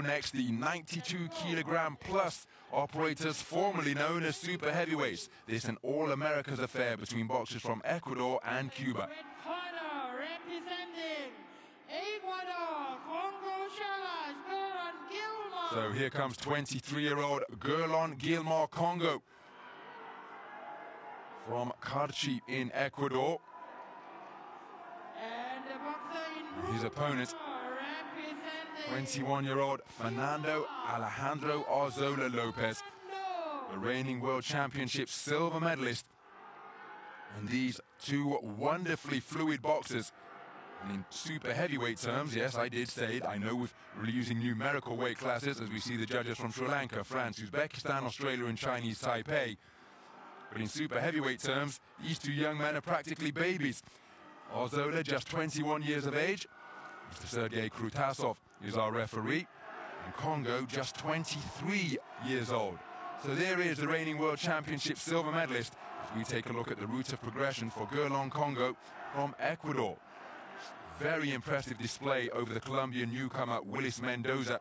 Next, the 92-kilogram plus operators formerly known as super heavyweights. This an all-America's affair between boxers from Ecuador and Cuba. Red corner representing Ecuador, Congo Shellas, Gerlon Gilmore. So here comes 23-year-old Gerlon Gilmore, Congo, from CUB in Ecuador. And the boxer in His opponent, 21-year-old Fernando Alejandro Arzola Lopez, the reigning World Championship silver medalist. And these two wonderfully fluid boxers. And in super heavyweight terms, yes, I did say it. I know we're using numerical weight classes as we see the judges from Sri Lanka, France, Uzbekistan, Australia, and Chinese Taipei. But in super heavyweight terms, these two young men are practically babies. Arzola, just 21 years of age. Mr. Sergei Krutasov is our referee. And Congo, just 23 years old. So there is the reigning World Championship silver medalist as we take a look at the route of progression for Gerlon Congo from Ecuador. Very impressive display over the Colombian newcomer Willis Mendoza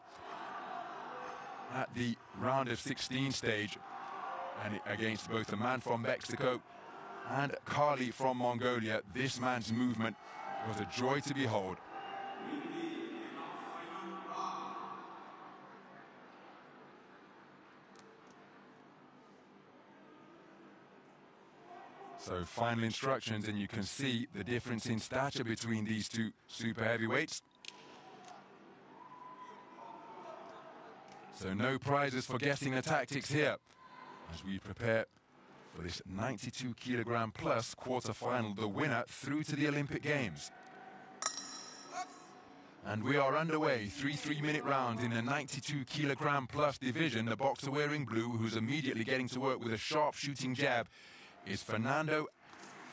at the round of 16 stage, and against both the man from Mexico and Kali from Mongolia. This man's movement was a joy to behold. So final instructions, and you can see the difference in stature between these two super heavyweights. So no prizes for guessing the tactics here as we prepare for this 92-kilogram plus quarter-final, the winner through to the Olympic Games. And we are underway, 3 3-minute rounds in the 92-kilogram plus division. The boxer wearing blue, who's immediately getting to work with a sharp-shooting jab, is Fernando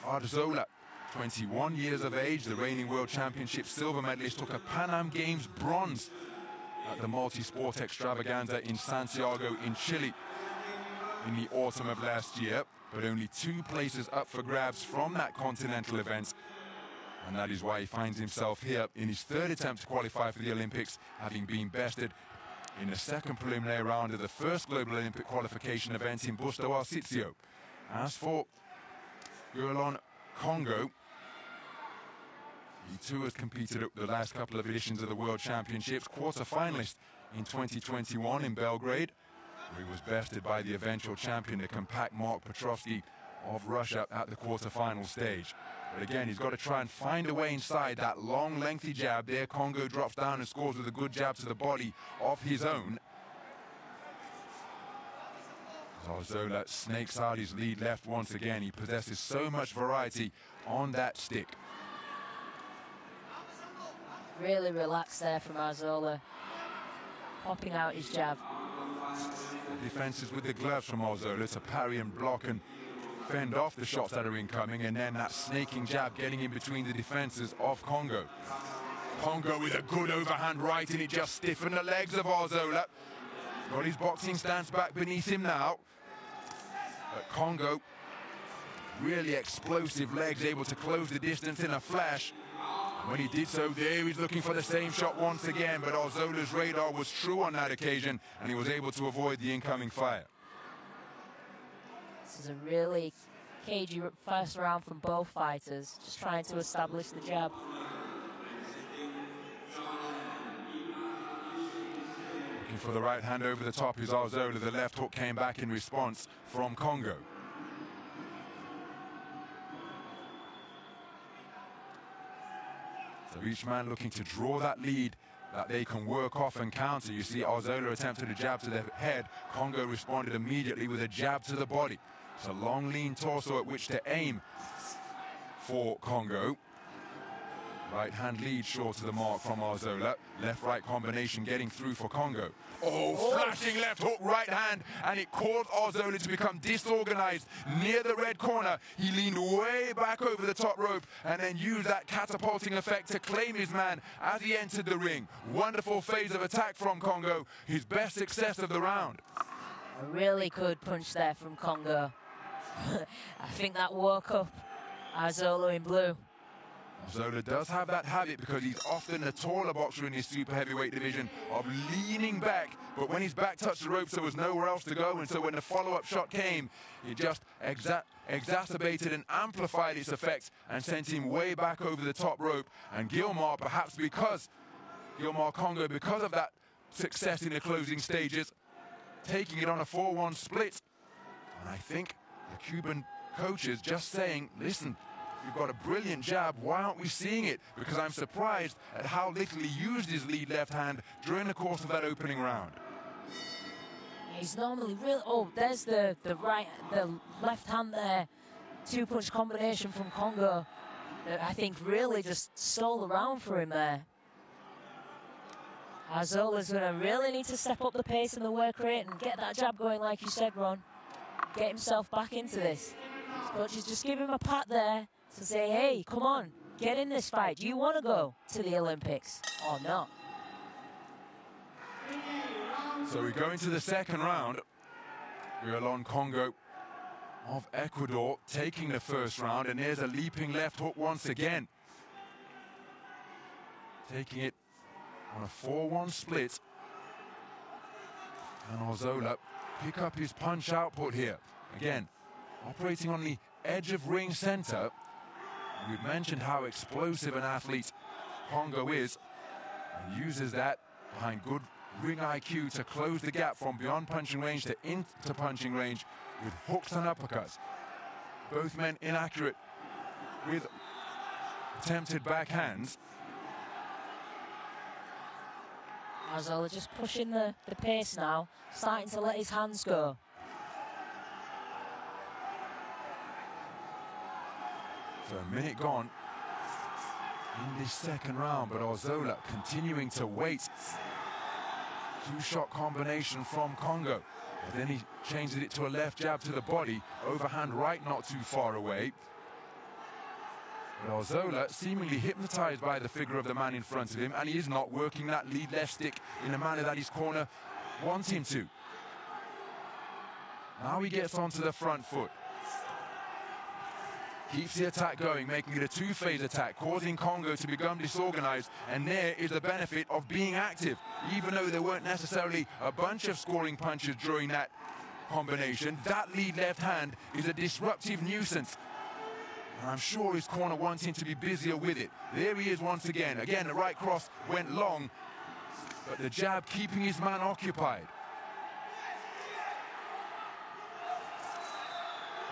Arzola, 21 years of age, the reigning World Championship silver medalist, took a Pan Am Games bronze at the multi-sport extravaganza in Santiago in Chile in the autumn of last year, but only 2 places up for grabs from that continental event. And that is why he finds himself here in his 3rd attempt to qualify for the Olympics, having been bested in the 2nd preliminary round of the 1st Global Olympic qualification event in Busto Arsizio. As for Gerlon Congo, he too has competed at the last couple of editions of the World Championships, quarter-finalist in 2021 in Belgrade, where he was bested by the eventual champion, the compact Mark Petrovsky of Russia, at the quarter-final stage. But again, he's got to try and find a way inside that long, lengthy jab there. Congo drops down and scores with a good jab to the body of his own. Arzola snakes out his lead left once again. He possesses so much variety on that stick. Really relaxed there from Arzola, popping out his jab. The defenses with the gloves from Arzola to parry and block and fend off the shots that are incoming, and then that snaking jab getting in between the defenses of Congo. Congo with a good overhand right, and it just stiffened the legs of Arzola. Got his boxing stance back beneath him now. But Congo, really explosive legs, able to close the distance in a flash. When he did so, there he's looking for the same shot once again, but Arzola's radar was true on that occasion, and he was able to avoid the incoming fire. This is a really cagey first round from both fighters, just trying to establish the jab. For the right hand over the top is Arzola. The left hook came back in response from Congo. So each man looking to draw that lead that they can work off and counter. You see Arzola attempted a jab to the head. Congo responded immediately with a jab to the body. It's a long, lean torso at which to aim for Congo. Right hand lead short to the mark from Arzola. Left-right combination getting through for Congo. Oh, flashing left hook, right hand, and it caused Arzola to become disorganized near the red corner. He leaned way back over the top rope and then used that catapulting effect to claim his man as he entered the ring. Wonderful phase of attack from Congo, his best success of the round. A really good punch there from Congo. I think that woke up Arzola in blue. Arzola does have that habit because he's often a taller boxer in his super heavyweight division of leaning back, but when his back touched the ropes there was nowhere else to go, and so when the follow-up shot came, it just exacerbated and amplified its effect and sent him way back over the top rope. And Gilmar, perhaps because Gilmar Congo, because of that success in the closing stages, taking it on a 4-1 split. And I think the Cuban coaches just saying, listen, you've got a brilliant jab, why aren't we seeing it? Because I'm surprised at how little he used his lead left hand during the course of that opening round. He's normally really, oh, there's the left hand there. 2-punch combination from Congo that I think really just stole around for him there. Arzola's going to really need to step up the pace and the work rate and get that jab going like you said, Ron. Get himself back into this. His coaches just give him a pat there to say, hey, come on, get in this fight. Do you want to go to the Olympics or not? So we go into the second round. Gerlon Congo of Ecuador taking the first round, and there's a leaping left hook once again. Taking it on a 4-1 split. And Arzola pick up his punch output here. Again, operating on the edge of ring center. We've mentioned how explosive an athlete Congo is, and uses that behind good ring IQ to close the gap from beyond punching range to into punching range with hooks and uppercuts. Both men inaccurate with attempted backhands. Arzola just pushing the pace now, starting to let his hands go. So a minute gone in this second round, but Arzola continuing to wait. 2-shot combination from Congo. But then he changes it to a left jab to the body, overhand right not too far away. But Arzola seemingly hypnotized by the figure of the man in front of him, and he is not working that lead left stick in the manner that his corner wants him to. Now he gets onto the front foot. Keeps the attack going, making it a 2-phase attack, causing Congo to become disorganized, and there is the benefit of being active. Even though there weren't necessarily a bunch of scoring punches during that combination, that lead left hand is a disruptive nuisance. And I'm sure his corner wants him to be busier with it. There he is once again. Again, the right cross went long, but the jab keeping his man occupied.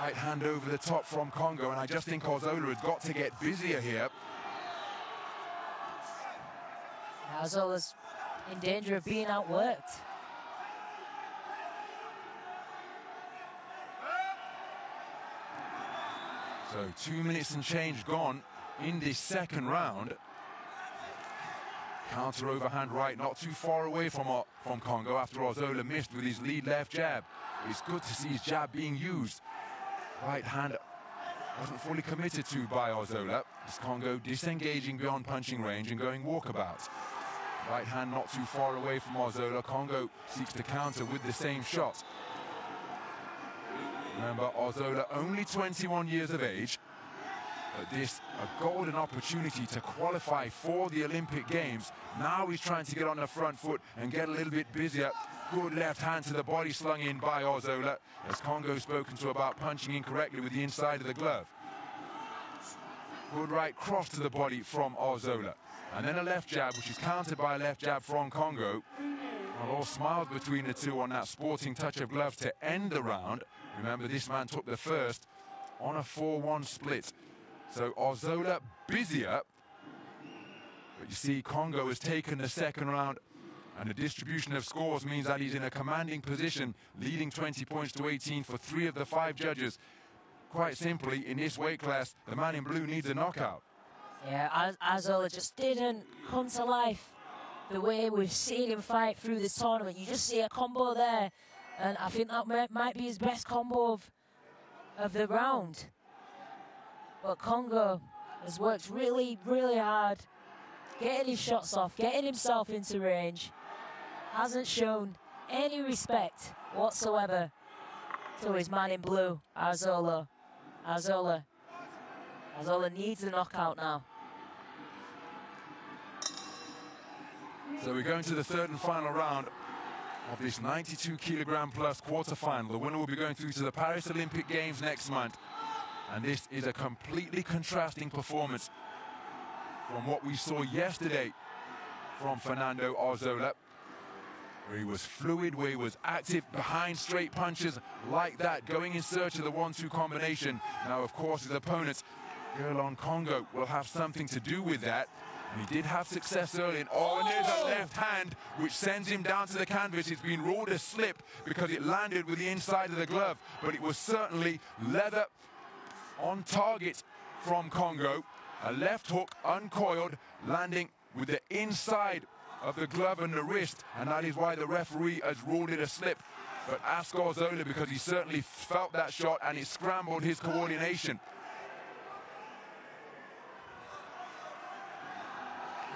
Right hand over the top from Congo, and I just think Arzola has got to get busier here. Arzola's in danger of being outworked. So 2 minutes and change gone in this second round. Counter overhand right, not too far away from Congo after Arzola missed with his lead left jab. It's good to see his jab being used. Right hand wasn't fully committed to by Arzola. As Congo disengaging beyond punching range and going walkabout. Right hand not too far away from Arzola. Congo seeks to counter with the same shot. Remember, Arzola only 21 years of age, but this a golden opportunity to qualify for the Olympic Games. Now he's trying to get on the front foot and get a little bit busier. Good left hand to the body slung in by Arzola, as Congo's spoken to about punching incorrectly with the inside of the glove. Good right cross to the body from Arzola. And then a left jab, which is countered by a left jab from Congo. Well, all smiles between the two on that sporting touch of gloves to end the round. Remember, this man took the first on a 4-1 split. So Arzola busier. But you see, Congo has taken the second round, and the distribution of scores means that he's in a commanding position, leading 20 points to 18 for 3 of the 5 judges. Quite simply, in this weight class, the man in blue needs a knockout. Yeah, Arzola just didn't come to life the way we've seen him fight through this tournament. You just see a combo there, and I think that might be his best combo of the round. But Congo has worked really, really hard, getting his shots off, getting himself into range. Hasn't shown any respect whatsoever to his man in blue, Arzola. Arzola needs a knockout now. So we're going to the third and final round of this 92 kilogram plus quarterfinal. The winner will be going through to the Paris Olympic Games next month. And this is a completely contrasting performance from what we saw yesterday from Fernando Arzola, where he was fluid, where he was active behind straight punches like that, going in search of the 1-2 combination. Now, of course, his opponent, Gerlon Congo, will have something to do with that. And he did have success early. And there's a left hand, which sends him down to the canvas. It's been ruled a slip because it landed with the inside of the glove. But it was certainly leather on target from Congo. A left hook, uncoiled, landing with the inside of the glove and the wrist. And that is why the referee has ruled it a slip. But ask Arzola, because he certainly felt that shot and it scrambled his coordination.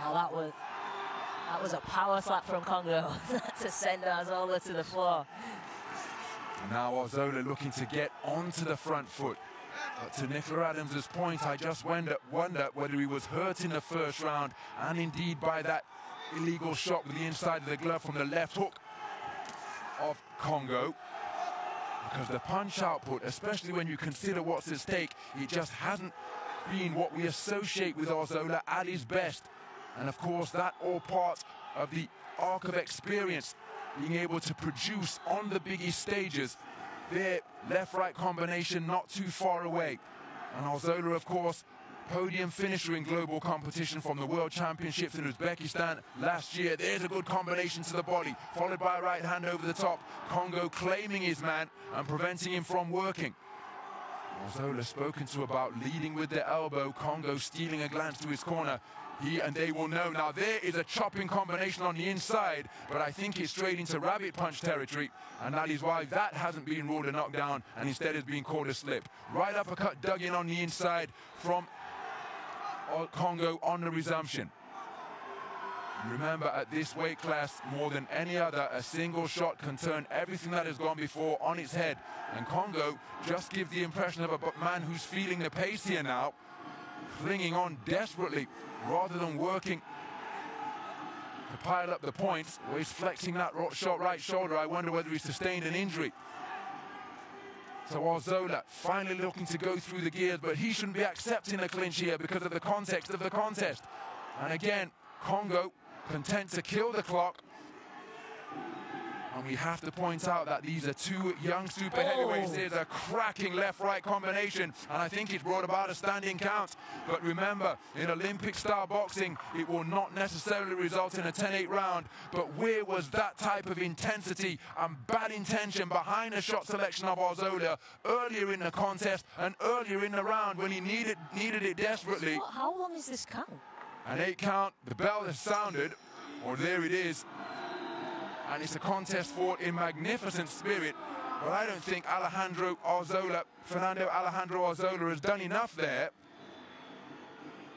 Now that was a power slap from Congo to send Arzola to the floor. Now Arzola looking to get onto the front foot. But to Nicola Adams' point, I just wonder whether he was hurt in the first round, and indeed by that illegal shot with the inside of the glove from the left hook of Congo. Because the punch output, especially when you consider what's at stake, it just hasn't been what we associate with Arzola at his best. And of course, that all part of the arc of experience, being able to produce on the biggest stages. Their left-right combination not too far away. And Arzola, of course, podium finisher in global competition from the World Championships in Uzbekistan last year. There's a good combination to the body, followed by a right hand over the top. Congo claiming his man and preventing him from working. Arzola spoken to about leading with the elbow. Congo stealing a glance to his corner. He and they will know. Now there is a chopping combination on the inside, but I think it's straight into rabbit punch territory, and that is why that hasn't been ruled a knockdown and instead has been called a slip. Right uppercut dug in on the inside from Congo on the resumption. Remember, at this weight class, more than any other, a single shot can turn everything that has gone before on its head. And Congo just gives the impression of a man who's feeling the pace here now, clinging on desperately rather than working to pile up the points. Where he's flexing that shot right shoulder. I wonder whether he sustained an injury. So Arzola finally looking to go through the gears, but he shouldn't be accepting the clinch here because of the context of the contest. And again, Congo content to kill the clock. And we have to point out that these are two young super heavyweights. There's a cracking left-right combination, and I think it's brought about a standing count. But remember, in Olympic-style boxing, it will not necessarily result in a 10-8 round. But where was that type of intensity and bad intention behind the shot selection of Arzola earlier in the contest and earlier in the round when he needed it desperately? How long is this count? An 8 count, the bell has sounded, or there it is. And it's a contest fought in magnificent spirit. But I don't think Fernando Alejandro Arzola has done enough there.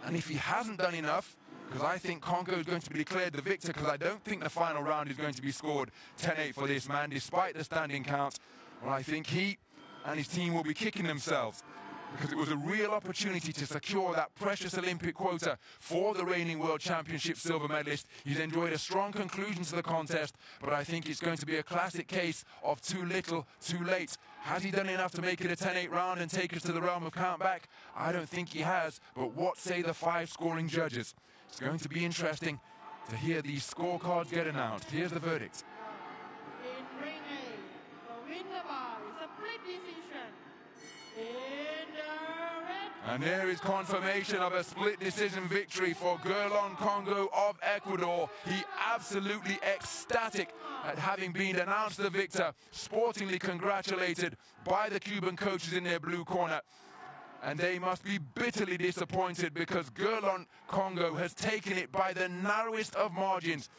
And if he hasn't done enough, because I think Congo is going to be declared the victor, because I don't think the final round is going to be scored 10-8 for this man, despite the standing count. Well, I think he and his team will be kicking themselves, because it was a real opportunity to secure that precious Olympic quota for the reigning World Championship silver medalist. He's enjoyed a strong conclusion to the contest, but I think it's going to be a classic case of too little, too late. Has he done enough to make it a 10-8 round and take us to the realm of countback? I don't think he has, but what say the 5 scoring judges? It's going to be interesting to hear these scorecards get announced. Here's the verdict. In ring A, the winner by split decision. In the red. And there is confirmation of a split decision victory for Gerlon Congo of Ecuador. He absolutely ecstatic at having been announced the victor, sportingly congratulated by the Cuban coaches in their blue corner. And they must be bitterly disappointed because Gerlon Congo has taken it by the narrowest of margins.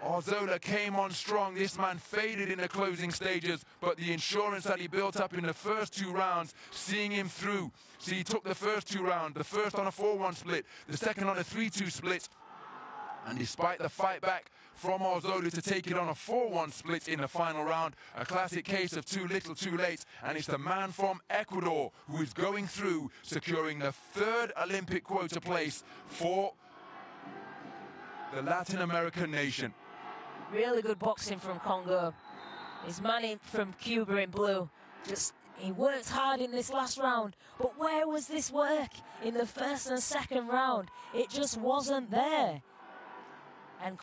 Arzola came on strong. This man faded in the closing stages, but the endurance that he built up in the first 2 rounds, seeing him through. See, he took the first 2 rounds, the first on a 4-1 split, the second on a 3-2 split. And despite the fight back from Arzola to take it on a 4-1 split in the final round, a classic case of too little, too late. And it's the man from Ecuador who is going through, securing the 3rd Olympic quota place for the Latin American nation. Really good boxing from Congo. His man from Cuba in blue, he worked hard in this last round, but where was this work in the first and second round? It just wasn't there.